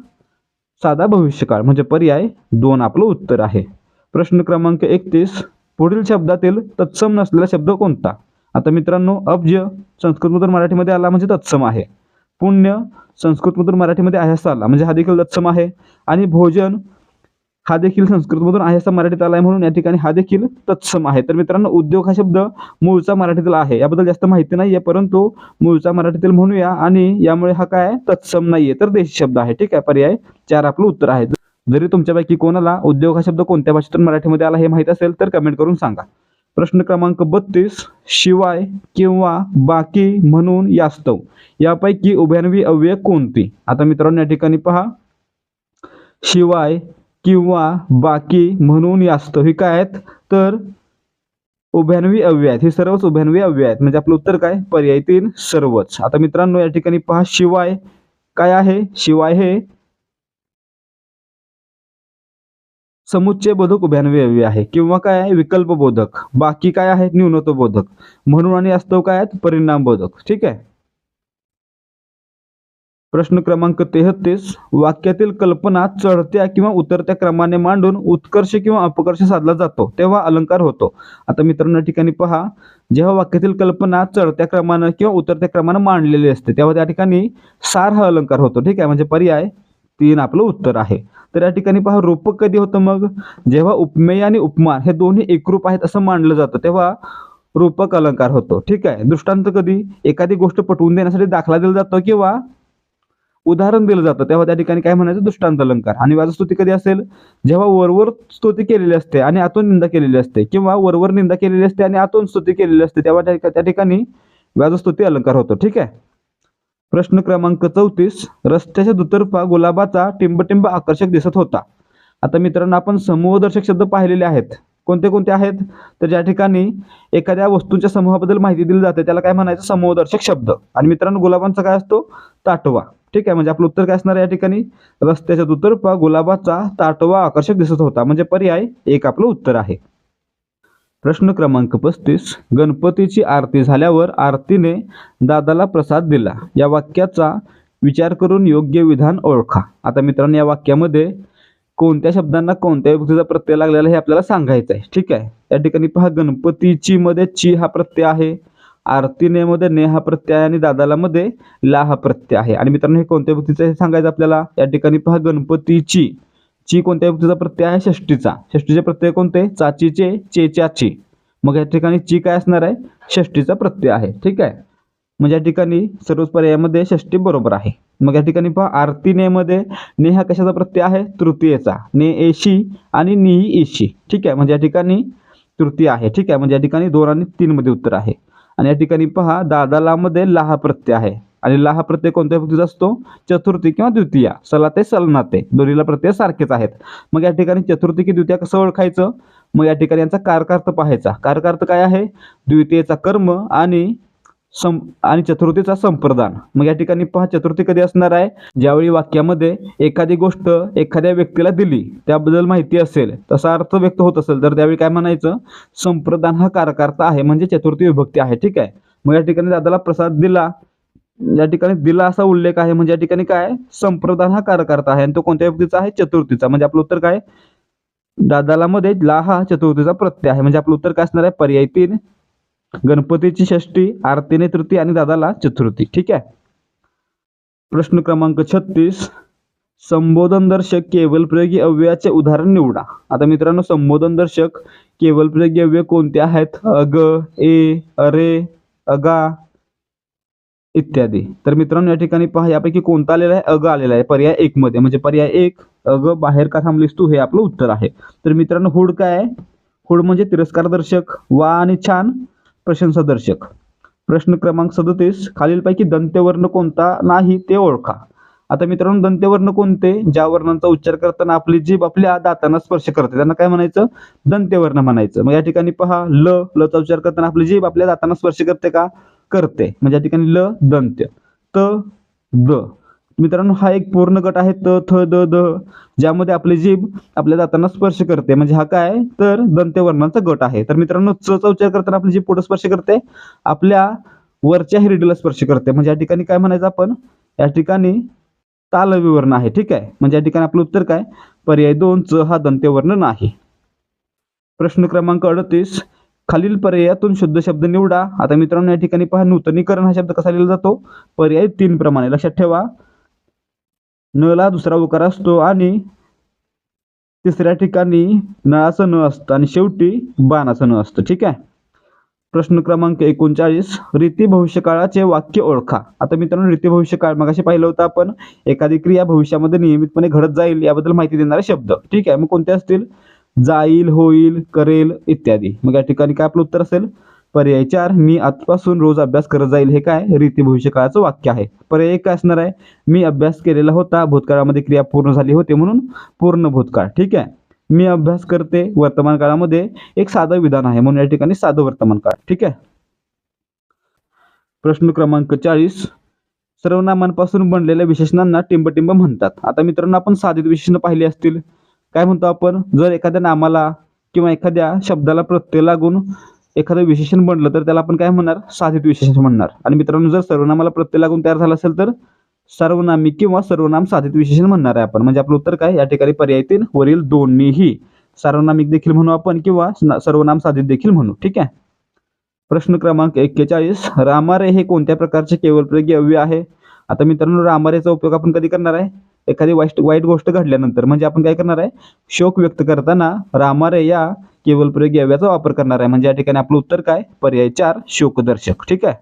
साधा भविष्यकाळ. म्हणजे पर्याय 2 आपलं उत्तर आहे. प्रश्न क्रमांक 31, पुढील शब्दातील तत्सम नसलेला शब्द कोणता. आता मित्रांनो अब्ज संस्कृतमधून मराठीमध्ये आला म्हणजे तत्सम आहे. पुण्य संस्कृतमधून मराठीमध्ये आहे असा आला म्हणजे हा देखील तत्सम आहे. आणि भोजन हा देखील संस्कृतमधून आहे असा मराठीत आलाय म्हणून या ठिकाणी हा देखील तत्सम आहे. तर मित्रांनो उद्योग हा शब्द मूळचा मराठीतील आहे. याबद्दल जास्त माहिती नाहीये परंतु मूळचा मराठीतील म्हणूया आणि यामुळे हा काय तत्सम नाहीये तर देशी शब्द आहे. ठीक आहे, पर्याय 4 आपलं उत्तर आहे. जरी तुमच्यापैकी कोणाला उद्योग हा शब्द कोणत्या भाषेतून मराठीमध्ये आला हे माहित असेल तर कमेंट करून सांगा. प्रश्न क्रमांक 32, शिवाय किंवा बाकी म्हणून यास्तव यापैकी उभयन्वी अव्यय कोणती. आता मित्रांनो या ठिकाणी पहा, शिवाय किंवा बाकी म्हणून यास्तव ही काय आहेत तर उभयन्वी अव्यय आहेत. ही सर्वच उभयन्वी अव्यय आहेत. म्हणजे आपलं उत्तर काय पर्याय 3 सर्वच. आता मित्रांनो या ठिकाणी पहा, शिवाय काय आहे, शिवाय हे समुच्चय बोधक उभयन्वी अव्यय आहे. किंवा काय आहे विकल्प बोधक. बाकी काय आहे न्यूनत्व बोधक. म्हणून आणि यास्तव काय आहेत परिणाम बोधक. ठीक आहे. प्रश्न क्रमांक 33, वाक्यातील कल्पना चढत्या किंवा उतरत्या क्रमाने मांडून उत्कर्ष किंवा अपकर्ष साधला जातो तेव्हा अलंकार होतो. आता मित्रांनो या ठिकाणी पहा, जेव्हा वाक्यातील कल्पना चढत्या क्रमानं किंवा उतरत्या क्रमानं मांडलेली असते तेव्हा त्या ठिकाणी सार हा अलंकार होतो. ठीक आहे, म्हणजे पर्याय 3 आपलं उत्तर आहे. तर या ठिकाणी पहा रूपक कधी होतं मग, जेव्हा उपमेय आणि उपमान हे दोन्ही एकरूप आहेत असं मानलं जातं तेव्हा रूपक अलंकार होतो. ठीक आहे. दृष्टांत कधी, एखादी गोष्ट पटवून देण्यासाठी दाखला दिला जातो किंवा उदाहरण दिलं जातं तेव्हा त्या ठिकाणी काय म्हणायचं दृष्टांत अलंकार. आणि व्याजस्तुती कधी असेल, जेव्हा वरवर स्तुती केलेली असते आणि आतून निंदा केलेली असते किंवा वरवर निंदा केलेली असते आणि आतून स्तुती केलेली असते तेव्हा त्या ठिकाणी व्याजस्तुती अलंकार होतो. ठीक आहे. प्रश्न क्रमांक 34, रस्त्याच्या दुतर्फा गुलाबाचा टिंबटिंब आकर्षक दिसत होता. आता मित्रांनो आपण समूहदर्शक शब्द पाहिलेले आहेत. कोणते कोणते आहेत तर ज्या ठिकाणी एखाद्या वस्तूंच्या समूहाबद्दल माहिती दिली जाते त्याला काय म्हणायचं समूहदर्शक शब्द. आणि मित्रांनो गुलाबांचा काय असतो ताटवा. ठीक आहे, म्हणजे आपलं उत्तर काय असणार आहे या ठिकाणी रस्त्याच्या दुतर्फा गुलाबाचा ताटवा आकर्षक दिसत होता. म्हणजे पर्याय 1 आपलं उत्तर आहे. प्रश्न क्रमांक 35, गणपतीची आरती झाल्यावर आरतीने दादाला प्रसाद दिला. या वाक्याचा विचार करून योग्य विधान ओळखा. आता मित्रांनो या वाक्यामध्ये कोणत्या शब्दांना कोणत्या विभक्तीचा प्रत्यय लागलेला हे आपल्याला सांगायचं आहे. ठीक आहे, या ठिकाणी पहा गणपतीची मध्ये ची हा प्रत्यय आहे, आरतीने मध्ये ने हा प्रत्यय आहे आणि दादाला मध्ये ला हा प्रत्यय आहे. आणि मित्रांनो हे कोणत्या विभक्तीचं हे सांगायचं आपल्याला. या ठिकाणी पहा गणपतीची ची कोणत्या विभक्तीचा प्रत्यय आहे षष्टीचा. षष्टीचे प्रत्यय कोणते चाचीचे चेच्याची. मग या ठिकाणी ची काय असणार आहे षष्टीचा प्रत्यय आहे. ठीक आहे, म्हणजे या ठिकाणी सर्वच पर्यायामध्ये षष्टी बरोबर आहे. मग या ठिकाणी पहा आरती ने मध्ये ने हा कशाचा प्रत्यय आहे, तृतीयेचा. ने एशी आणि नी ईशी. ठीक आहे, म्हणजे या ठिकाणी तृतीय आहे. ठीक आहे, म्हणजे या ठिकाणी 2 आणि 3 मध्ये उत्तर आहे. आणि या ठिकाणी पहा दादाला मध्ये ला हा प्रत्यय आहे आणि ला हा प्रत्यय कोणत्या विभक्तीचा असतो, चतुर्थी किंवा द्वितीय. सलाते सलनाते दोन्हीला प्रत्यय सारखेच आहेत. मग या ठिकाणी चतुर्थी की द्वितीय कसं ओळखायचं, मग या ठिकाणी यांचा कारकार्थ पाहायचा. कारकार्थ काय आहे, द्वितीयेचा कर्म आणि चतुर्थीचा संप्रदान. मग या ठिकाणी पहा चतुर्थी कधी असणार आहे, ज्यावेळी वाक्यामध्ये एखादी गोष्ट एखाद्या व्यक्तीला दिली, त्याबद्दल माहिती असेल, तसा अर्थ व्यक्त होत असेल, तर त्यावेळी काय म्हणायचं, संप्रदान हा कारकार्थ आहे, म्हणजे चतुर्थी विभक्ती आहे. ठीक आहे, मग या ठिकाणी दादाला प्रसाद दिला, या ठिकाणी दिला असा उल्लेख आहे, म्हणजे या ठिकाणी काय, संप्रदान हा कारकार्थ आहे आणि तो कोणत्या विभक्तीचा आहे, चतुर्थीचा. म्हणजे आपलं उत्तर काय, दादाला मध्ये ला हा चतुर्थीचा प्रत्यय आहे. म्हणजे आपलं उत्तर काय असणार आहे, पर्याय 3, गणपतीची षष्ठी, आरतीने तृतीय आणि दादाला चतुर्थी. ठीक आहे. प्रश्न क्रमांक 36, संबोधनदर्शक केवलप्रयोगी अव्ययाचे उदाहरण निवडा. आता मित्रांनो, संबोधनदर्शक केवलप्रयोगी अव्यय कोणते आहेत, अग, ए, अरे, अगा इत्यादी. तर मित्रांनो या ठिकाणी पहा यापैकी कोणता आलेला आहे, अग आलेला आहे पर्याय 1 मध्ये. म्हणजे पर्याय 1 अग बाहेर का थांबलीस तू, हे आपलं उत्तर आहे. तर मित्रांनो हुड काय आहे, हुड म्हणजे तिरस्कारदर्शक, वा आणि छान प्रशंसादर्शक. प्रश्न क्रमांक 37, खालीलपैकी दंत्यवर्ण कोणता नाही ते ओळखा. आता मित्रांनो दंत्यवर्ण कोणते, ज्या वर्णांचा उच्चार करताना आपली जीभ आपल्या दातांना स्पर्श करते त्यांना काय म्हणायचं, दंत्यवर्ण म्हणायचं. मग या ठिकाणी पहा लचा उच्चार करताना आपली जीभ आपल्या दातांना स्पर्श करते का, करते. म्हणजे या ठिकाणी ल दंत्य, त द. मित्रांनो हा एक पूर्ण गट आहे, त थ द द, ज्यामध्ये आपली जीभ आपल्या दातांना स्पर्श करते, म्हणजे हा काय तर दंत्यवर्णांचा गट आहे. तर मित्रांनो च चा उच्चार करताना आपली जीभ पुढे स्पर्श करते, आपल्या वरच्या हिरडीला स्पर्श करते, म्हणजे या ठिकाणी काय म्हणायचं आपण, या ठिकाणी तालवी वर्ण आहे. ठीक आहे, म्हणजे या ठिकाणी आपलं उत्तर काय, पर्याय 2 च हा दंत्यवर्ण नाही. प्रश्न क्रमांक 38, खालील पर्यायातून शुद्ध शब्द निवडा. आता मित्रांनो या ठिकाणी पहा नूतनीकरण हा शब्द कसा लिहिला जातो, पर्याय 3 प्रमाणे. लक्षात ठेवा, न ला दुसरा उकार असतो आणि तिसऱ्या ठिकाणी नळाचं न असतं आणि शेवटी बाणाचं न असतं. ठीक आहे. प्रश्न क्रमांक 39, रीती भविष्यकाळाचे वाक्य ओळखा. आता मित्रांनो रीती भविष्यकाळ मगाशी पाहिलं होतं आपण, एखादी क्रिया भविष्यामध्ये नियमितपणे घडत जाईल याबद्दल माहिती देणारे शब्द. ठीक आहे, मग कोणते असतील, जाईल, होईल, करेल इत्यादी. मग या ठिकाणी काय आपलं उत्तर असेल, पर्याय 4 मी आजपासून रोज अभ्यास करत जाईल, हे काय रीती भविष्यकाळाचं वाक्य आहे. पर्याय 1 काय असणार आहे, मी अभ्यास केलेला होता, भूतकाळामध्ये क्रिया पूर्ण झाली होती म्हणून पूर्ण भूतकाळ. ठीक आहे, मी अभ्यास करते वर्तमान काळामध्ये एक साधं विधान आहे म्हणून या ठिकाणी साधं वर्तमान काळ. ठीक आहे. प्रश्न क्रमांक 40, सर्वनामांपासून बनलेल्या विशेषणांना टिंबटिंब म्हणतात. आता मित्रांनो आपण साधित विशेषण पाहिली असतील. काय म्हणतो आपण, जर एखाद्या नामाला किंवा एखाद्या शब्दाला प्रत्यय लागून एखादं विशेषण बनलं तर त्याला आपण काय म्हणणार, साधित विशेषण म्हणणार. आणि मित्रांनो जर सर्वनामाला प्रत्यय लागून तयार झाला असेल तर सर्वनामी किंवा सर्वनाम साधित विशेषण म्हणणार आहे आपण. म्हणजे आपलं उत्तर काय, या ठिकाणी पर्याय 3 वरील दोन्हीही, सार्वनामिक देखील म्हणू आपण किंवा सर्वनाम साधित देखील म्हणू. ठीक आहे. प्रश्न क्रमांक 41, रामारे हे कोणत्या प्रकारचे केवलप्रयोगी अव्यय आहे. आता मित्रांनो रामारेचा उपयोग आपण कधी करणार आहे, एखादी वाईट गोष्ट घडल्यानंतर, म्हणजे आपण काय करणार आहे, शोक व्यक्त करताना रामारे या केवलप्रयोगी अव्ययाचा वापर करणार आहे. म्हणजे या ठिकाणी आपलं उत्तर काय, पर्याय 4 शोकदर्शक. ठीक आहे.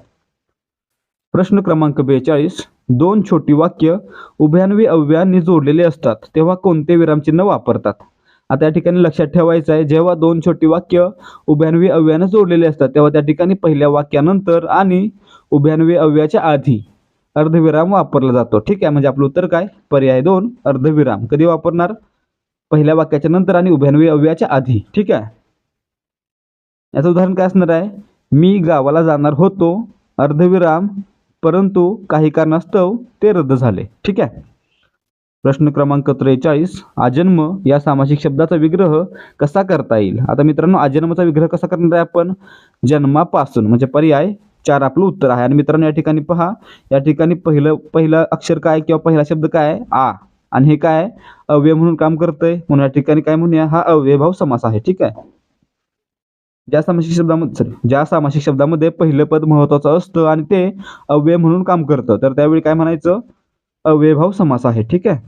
प्रश्न क्रमांक 42, दोन छोटी वाक्य उभयान्वी अव्ययांनी जोडलेले असतात तेव्हा कोणते विरामचिन्ह वापरतात. आता या ठिकाणी लक्षात ठेवायचं आहे, जेव्हा दोन छोटी वाक्य उभयान्वी अव्ययाने जोडलेले असतात तेव्हा त्या ठिकाणी पहिल्या वाक्यानंतर आणि उभयान्वी अव्ययाच्या आधी अर्धविराम वापरला जातो. ठीक आहे, म्हणजे आपलं उत्तर काय, पर्याय 2 अर्धविराम. कधी वापरणार, पहिल्या वाक्याच्या नंतर आणि उभयान्वी अव्ययाच्या आधी. ठीक आहे. याचं उदाहरण काय असणार आहे, मी गावाला जाणार होतो अर्धविराम परंतु काही कारणास्तव ते रद्द झाले. ठीक आहे. प्रश्न क्रमांक 43, आजन्म या सामासिक शब्दाचा विग्रह कसा करता येईल. आता मित्रांनो आजन्माचा विग्रह कसा करणार आहे आपण, जन्मापासून. म्हणजे पर्याय 4 आपलं उत्तर आहे. आणि मित्रांनो या ठिकाणी पहा, या ठिकाणी पहिलं अक्षर काय किंवा पहिला शब्द काय आहे, आ, आणि हे काय अव्यय म्हणून काम करतंय म्हणून या ठिकाणी काय म्हणूया, हा अव्ययभाव समास आहे. ठीक आहे. ज्या सामासिक शब्दामध्ये पहिलं पद महत्वाचं असतं आणि ते अव्यय म्हणून काम करतं तर त्यावेळी काय म्हणायचं, अव्ययभाव समास आहे. ठीक आहे.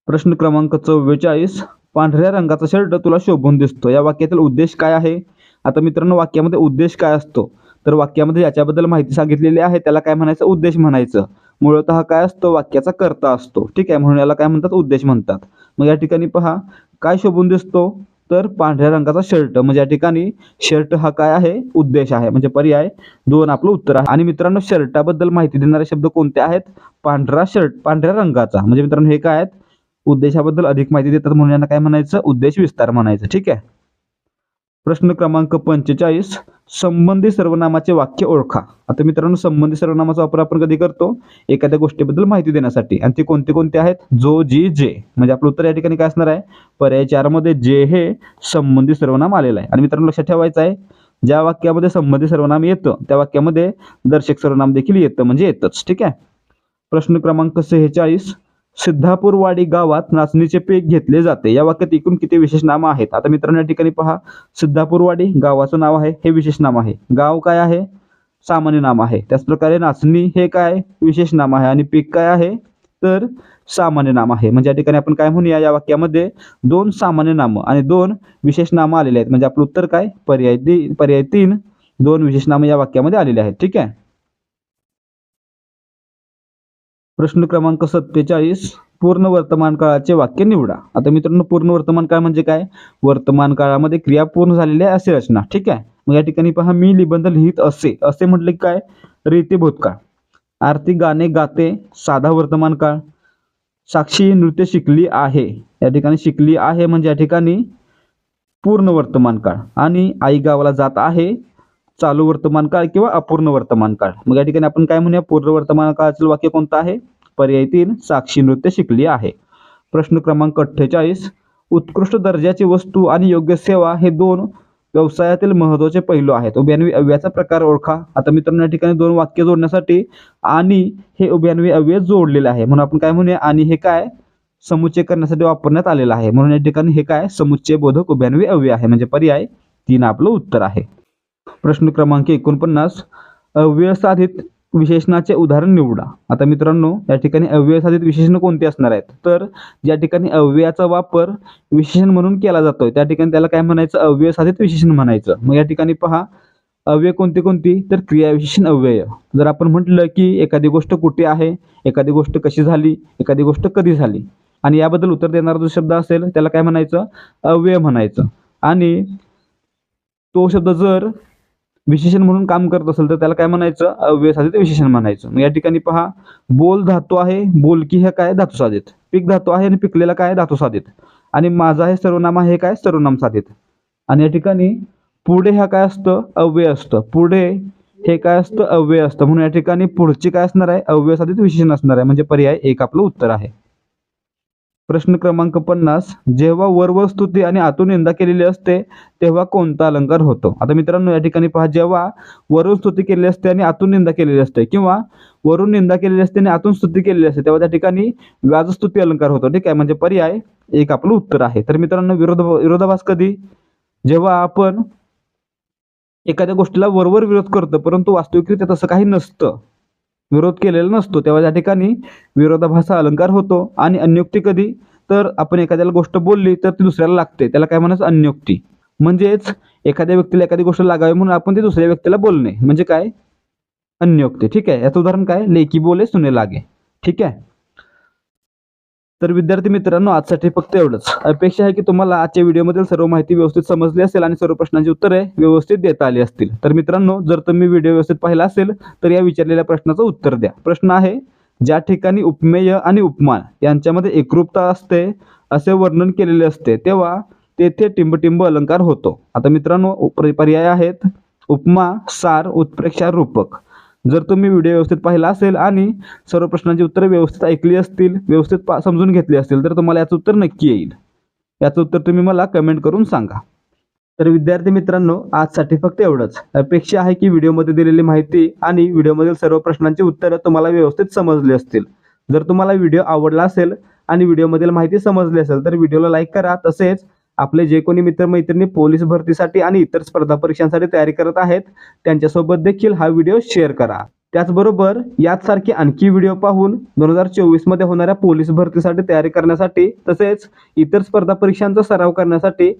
प्रश्न क्रमांक 44, पांढऱ्या रंगाचा शर्ट तुला शोभून दिसतो या वाक्यातील उद्देश काय आहे. आता मित्रांनो वाक्यामध्ये उद्देश काय असतो, तर वाक्यामध्ये याच्याबद्दल माहिती सांगितलेली आहे त्याला काय म्हणायचं, उद्देश म्हणायचं. मूळतः काय असतो, वाक्याचा कर्ता असतो. ठीक आहे, म्हणून याला काय म्हणतात, उद्देश म्हणतात. मग या ठिकाणी पहा काय शोभून दिसतो, तर पांढऱ्या रंगाचा शर्ट. म्हणजे या ठिकाणी शर्ट हा काय आहे, उद्देश आहे. म्हणजे पर्याय 2 आपलं उत्तर आहे. आणि मित्रांनो शर्टाबद्दल माहिती देणारे शब्द कोणते आहेत, पांढरा शर्ट, पांढऱ्या रंगाचा. म्हणजे मित्रांनो हे काय आहेत, उद्देशाबद्दल अधिक माहिती देतात, म्हणून यांना काय म्हणायचं, उद्देश विस्तार म्हणायचं. ठीक आहे. प्रश्न क्रमांक 45, संबंधी सर्वनामाचे वाक्य ओळखा. आता मित्रांनो संबंधी सर्वनामाचा वापर आपण कधी करतो, एखाद्या गोष्टीबद्दल माहिती देण्यासाठी. आणि ते कोणते कोणते आहेत, जो, जी, जे. म्हणजे आपलं उत्तर या ठिकाणी काय असणार आहे, पर्याय 4 मध्ये जे हे संबंधी सर्वनाम आलेलं आहे. आणि मित्रांनो लक्षात ठेवायचं आहे, ज्या वाक्यामध्ये संबंधी सर्वनाम येतं त्या वाक्यामध्ये दर्शक सर्वनाम देखील येतं, म्हणजे येतच. ठीक आहे. प्रश्न क्रमांक 46, सिद्धापूरवाडी गावात नाचणीचे पीक घेतले जाते. या वाक्यात एकूण किती विशेष नामं आहेत. आता मित्रांनो या ठिकाणी पहा, सिद्धापूरवाडी गावाचं नाव आहे, हे विशेष नाम आहे. गाव काय आहे, सामान्य नाम आहे. त्याचप्रकारे नाचणी हे काय, विशेष नाम आहे. आणि पीक काय आहे, तर सामान्य नाम आहे. म्हणजे या ठिकाणी आपण काय म्हणूया, या वाक्यामध्ये 2 सामान्य नामं आणि 2 विशेष नामं आलेले आहेत. म्हणजे आपलं उत्तर काय, पर्याय 3 2 विशेष नामं या वाक्यामध्ये आलेले आहेत. ठीक आहे. प्रश्न क्रमांक 47, पूर्ण वर्तमान काळाचे वाक्य निवडा. आता मित्रांनो पूर्ण वर्तमान काळ म्हणजे काय, वर्तमान काळामध्ये क्रिया पूर्ण झालेली आहे अशी रचना. ठीक आहे. मग या ठिकाणी पहा, मी निबंध लिहित असे. असे म्हटले की काय, रीती भूतकाळ. आरती गाणे गाते, साधा वर्तमान काळ. साक्षी नृत्य शिकली आहे. या ठिकाणी शिकली आहे म्हणजे या ठिकाणी पूर्ण वर्तमान काळ. आणि आई गावाला जात आहे, चालू वर्तमान काळ किंवा अपूर्ण वर्तमान काळ. मग या ठिकाणी आपण काय म्हणूया, पूर्ण वर्तमान काळाचं वाक्य कोणतं आहे, पर्याय 3 साक्षी नृत्य शिकली आहे. प्रश्न क्रमांक 48, उत्कृष्ट दर्जाची वस्तू आणि योग्य सेवा हे 2 व्यवसायातील महत्त्वाचे पैलू आहेत. उभयान्वी अव्ययाचा प्रकार ओळखा. आता मित्रांनो या ठिकाणी 2 वाक्य जोडण्यासाठी आणि हे उभयान्वी अव्यय जोडलेले आहे, म्हणून आपण काय म्हणूया, आणि हे काय समुच्चय करण्यासाठी वापरण्यात आलेलं आहे. म्हणून या ठिकाणी हे काय समुच्चय बोधक उभयान्वी अव्यय आहे. म्हणजे पर्याय 3 आपलं उत्तर आहे. प्रश्न क्रमांक 49, अव्ययसाधित विशेषणाचे उदाहरण निवडा. आता मित्रांनो या ठिकाणी अव्ययसाधित विशेषण कोणते असणार आहेत, तर ज्या ठिकाणी अव्ययाचा वापर विशेषण म्हणून केला जातोय त्या ठिकाणी त्याला काय म्हणायचं, अव्ययसाधित विशेषण म्हणायचं. मग या ठिकाणी पहा अव्यय कोणती कोणती, तर क्रियाविशेषण अव्यय. जर आपण म्हटलं की एखादी गोष्ट कुठे आहे, एखादी गोष्ट कशी झाली, एखादी गोष्ट कधी झाली, आणि याबद्दल उत्तर देणारा जो शब्द असेल त्याला काय म्हणायचं, अव्यय म्हणायचं. आणि तो शब्द जर विशेषण म्हणून काम करत असेल तर त्याला काय म्हणायचं, अव्ययसाधित विशेषण म्हणायचं. मग या ठिकाणी पहा, बोल धातू आहे, बोलकी हे काय धातू साधित. पीक धातू आहे आणि पिकलेला काय धातू साधित. आणि माझा हे सर्वनाम आहे काय सर्वनाम साधित. आणि या ठिकाणी पुढे हा काय असतं, अव्यय असतं. पुढे हे काय असतं, अव्यय असतं. म्हणून या ठिकाणी पुढची काय असणार आहे, अव्ययसाधित विशेषण असणार आहे. म्हणजे पर्याय 1 आपलं उत्तर आहे. प्रश्न क्रमांक 50, जेव्हा वरवर स्तुती आणि आतून निंदा केलेली असते तेव्हा कोणता अलंकार होतो. आता मित्रांनो या ठिकाणी पहा, जेव्हा वरून स्तुती केलेली असते आणि आतून निंदा केलेली असते, किंवा वरून निंदा केलेली असते आणि आतून स्तुती केलेली असते, तेव्हा त्या ठिकाणी व्याजस्तुती अलंकार होतो. ठीक आहे. म्हणजे पर्याय 1 आपलं उत्तर आहे. तर मित्रांनो विरोधाभास कधी, जेव्हा आपण एखाद्या गोष्टीला वरवर विरोध करतो परंतु वास्तविकरित्या तसं काही नसतं, विरोध केलेला नसतो, तेव्हा त्या ठिकाणी विरोधाभास अलंकार होतो. आणि अन्योक्ती कधी, तर आपण एखाद्याला गोष्ट बोलली तर ती दुसऱ्याला लागते, त्याला काय म्हणायचं, अन्योक्ती. म्हणजेच एखाद्या व्यक्तीला एखादी गोष्ट लागावी म्हणून आपण ती दुसऱ्या व्यक्तीला बोलणे, म्हणजे काय, अन्योक्ती. ठीक आहे. याचं उदाहरण काय, लेकी बोले सुने लागे. ठीक आहे. तर विद्यार्थी मित्रांनो आजसाठी फक्त एवढंच. अपेक्षा आहे की तुम्हाला आजच्या व्हिडिओमधील सर्व माहिती व्यवस्थित समजली असेल आणि सर्व प्रश्नांची उत्तरे व्यवस्थित देता आली असतील. तर मित्रांनो जर तुम्ही व्हिडिओ व्यवस्थित पाहिला असेल तर या विचारलेल्या प्रश्नाचं उत्तर द्या. प्रश्न आहे, ज्या ठिकाणी उपमेय आणि उपमान यांच्यामध्ये एकरूपता असते असे वर्णन केलेले असते तेव्हा तेथे टिंबटिंब अलंकार होतो. आता मित्रांनो पर्याय आहेत उपमा, सार, उत्प्रेक्षा, रूपक. जर तुम्ही व्हिडिओ व्यवस्थित पाहिला असेल आणि सर्व प्रश्नांची उत्तरे व्यवस्थित ऐकली असतील, व्यवस्थित समजून घेतली असतील तर तुम्हाला याचं उत्तर नक्की येईल. याचं उत्तर तुम्ही मला कमेंट करून सांगा. तर विद्यार्थी मित्रांनो आजसाठी फक्त एवढंच. अपेक्षा आहे की व्हिडिओमध्ये दिलेली माहिती आणि व्हिडिओमधील सर्व प्रश्नांची उत्तरं तुम्हाला व्यवस्थित समजली असतील. जर तुम्हाला व्हिडिओ आवडला असेल आणि व्हिडिओमधील माहिती समजली असेल तर व्हिडिओला लाईक करा. तसेच आपले जे कोणी मित्रमैत्रिणी पोलीस भरतीसाठी आणि इतर स्पर्धा परीक्षांसाठी तयारी करत आहेत त्यांच्यासोबत देखील हा व्हिडिओ शेअर करा. त्याचबरोबर याचसारखी आणखी व्हिडिओ पाहून 2024 मध्ये होणाऱ्या पोलीस भरतीसाठी तयारी करण्यासाठी तसेच इतर स्पर्धा परीक्षांचा सराव करण्यासाठी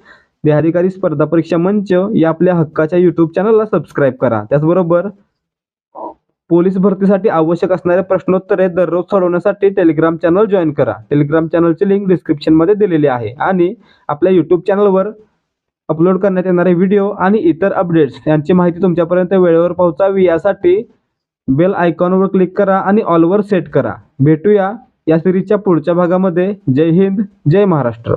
बिहारीकारी स्पर्धा परीक्षा मंच या आपल्या हक्काच्या YouTube चॅनलला सबस्क्राईब करा. त्याचबरोबर पोलीस भरतीसाठी आवश्यक असणारे प्रश्नोत्तरे दररोज सोडवण्यासाठी टेलिग्राम चॅनल जॉईन करा. टेलिग्राम चॅनलची लिंक डिस्क्रिप्शनमध्ये दिलेली आहे आणि आपल्या यूट्यूब चॅनलवर अपलोड करण्यात येणारे व्हिडिओ आणि इतर अपडेट्स यांची माहिती तुमच्यापर्यंत वेळेवर पोहोचावी यासाठी बेल आयकॉनवर क्लिक करा आणि ऑलवर सेट करा. भेटूया या सिरीजच्या पुढच्या भागामध्ये. जय हिंद, जय महाराष्ट्र.